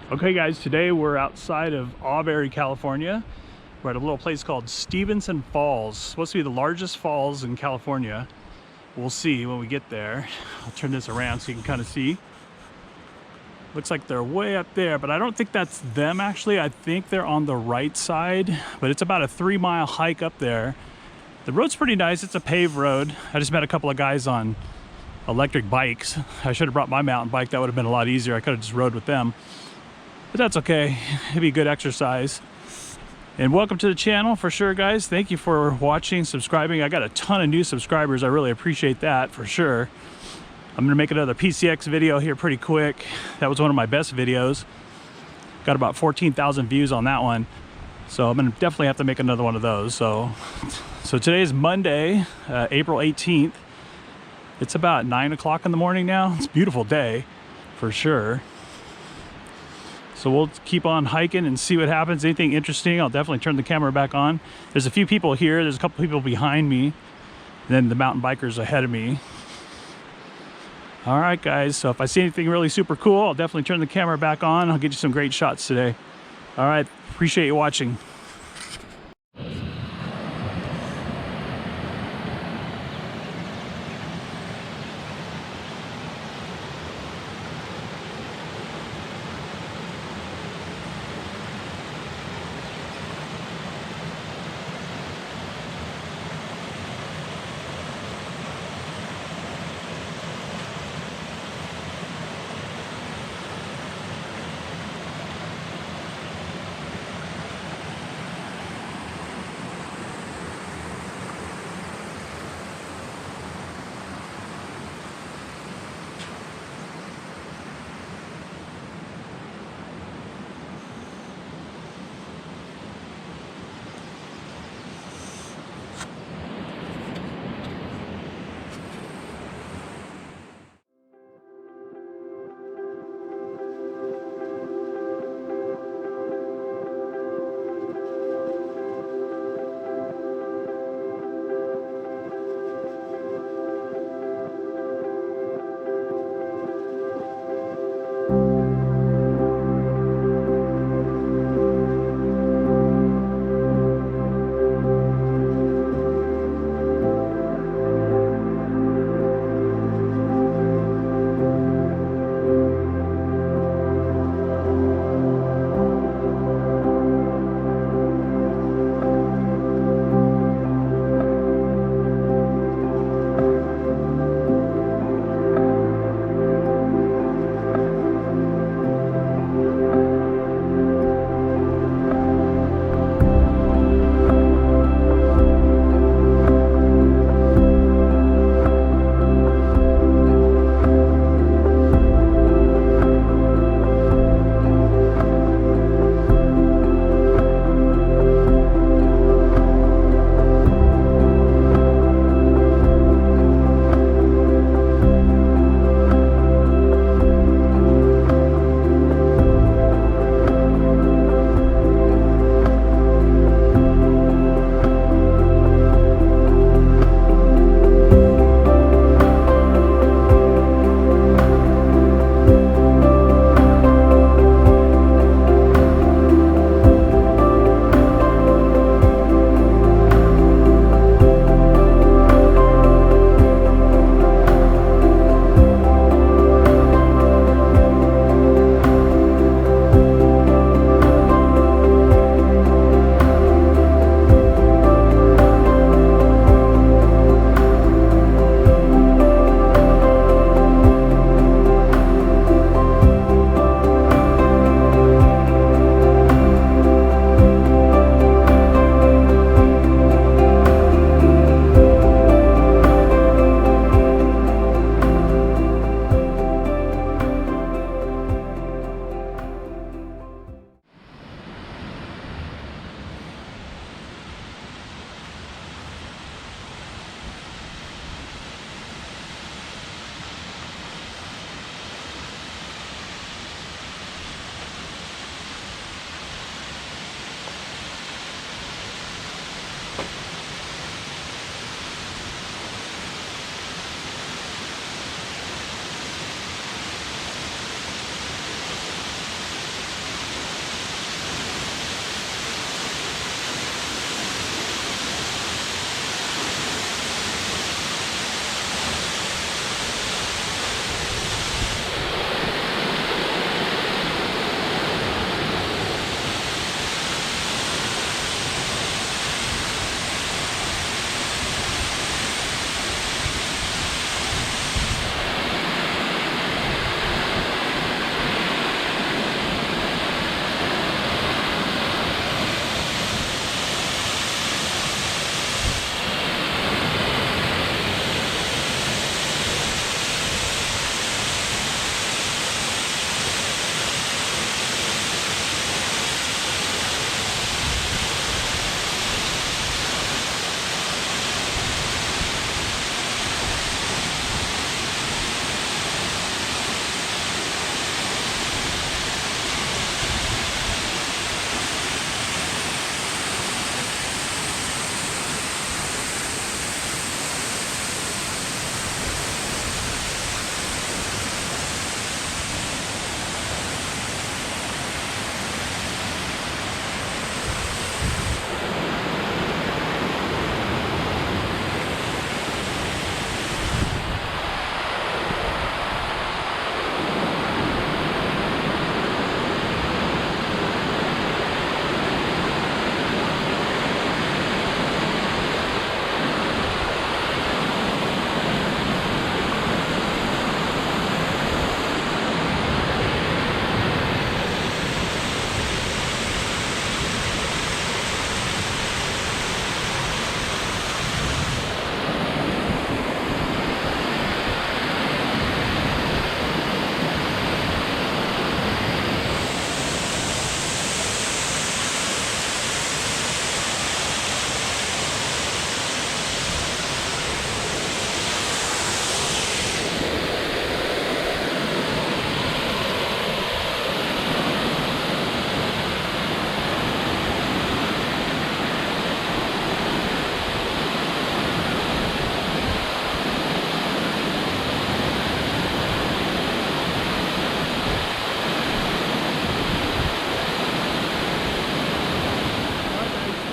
Okay guys, today we're outside of Auberry, California. We're at a little place called Stevenson Falls. It's supposed to be the largest falls in California. We'll see when we get there. I'll turn this around so you can kind of see. Looks like they're way up there, but I don't think that's them actually. I think they're on the right side, but it's about a 3-mile hike up there. The road's pretty nice. It's a paved road. I just met a couple of guys on electric bikes. I should have brought my mountain bike. That would have been a lot easier. I could have just rode with them. But that's okay. It'd be good exercise. And welcome to the channel for sure, guys. Thank you for watching, subscribing. I got a ton of new subscribers. I really appreciate that for sure. I'm gonna make another PCX video here pretty quick. That was one of my best videos. Got about 14,000 views on that one. So I'm gonna definitely have to make another one of those. So today is Monday, April 18th. It's about 9 o'clock in the morning now. It's a beautiful day for sure. So we'll keep on hiking and see what happens. Anything interesting, I'll definitely turn the camera back on. There's a few people here. There's a couple people behind me. And then the mountain bikers ahead of me. All right, guys. So if I see anything really super cool, I'll definitely turn the camera back on. I'll get you some great shots today. All right. Appreciate you watching.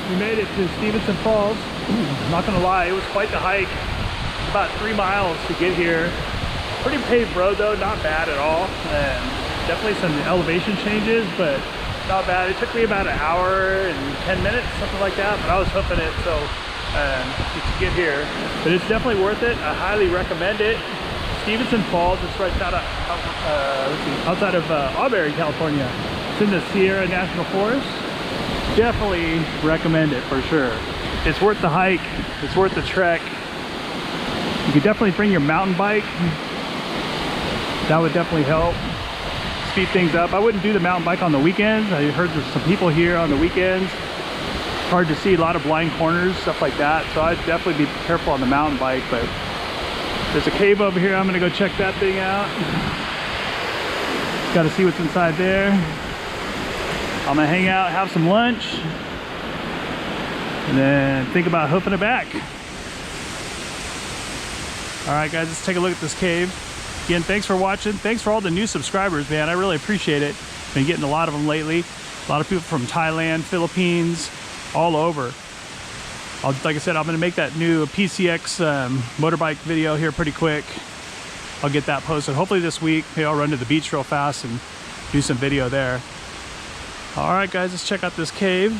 We made it to Stevenson Falls. I'm not gonna lie, it was quite the hike. About 3 miles to get here. Pretty paved road though, not bad at all. And definitely some elevation changes, but not bad. It took me about an hour and 10 minutes, something like that, but I was hoofing it so to get here. But it's definitely worth it. I highly recommend it. Stevenson Falls, it's right outside of Auberry, California. It's in the Sierra National Forest. Definitely recommend it for sure. It's worth the hike, it's worth the trek. You could definitely bring your mountain bike. That would definitely help speed things up. I wouldn't do the mountain bike on the weekends. I heard there's some people here on the weekends. It's hard to see, a lot of blind corners, stuff like that. So I'd definitely be careful on the mountain bike, but there's a cave over here. I'm gonna go check that thing out. Got to see what's inside there. I'm gonna hang out, have some lunch, and then think about hoofing it back. All right, guys, let's take a look at this cave. Again, thanks for watching. Thanks for all the new subscribers, man. I really appreciate it. Been getting a lot of them lately. A lot of people from Thailand, Philippines, all over. Like I said, I'm gonna make that new PCX motorbike video here pretty quick. I'll get that posted hopefully this week. Maybe I'll run to the beach real fast and do some video there. All right, guys, let's check out this cave.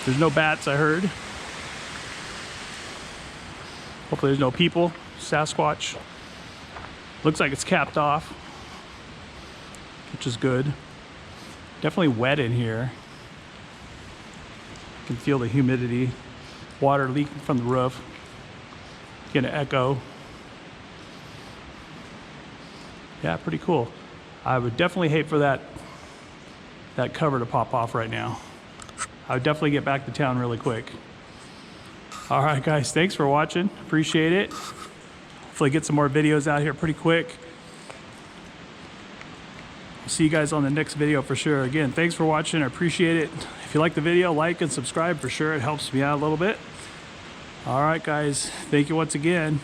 There's no bats, I heard. Hopefully there's no people. Sasquatch. Looks like it's capped off, which is good. Definitely wet in here. You can feel the humidity. Water leaking from the roof. Get an echo. Yeah, pretty cool. I would definitely hate for that cover to pop off right now. I would definitely get back to town really quick. All right, guys, thanks for watching. Appreciate it. Hopefully get some more videos out here pretty quick. I'll see you guys on the next video for sure. Again, thanks for watching. I appreciate it. If you like the video, like and subscribe for sure. It helps me out a little bit. All right, guys, thank you once again.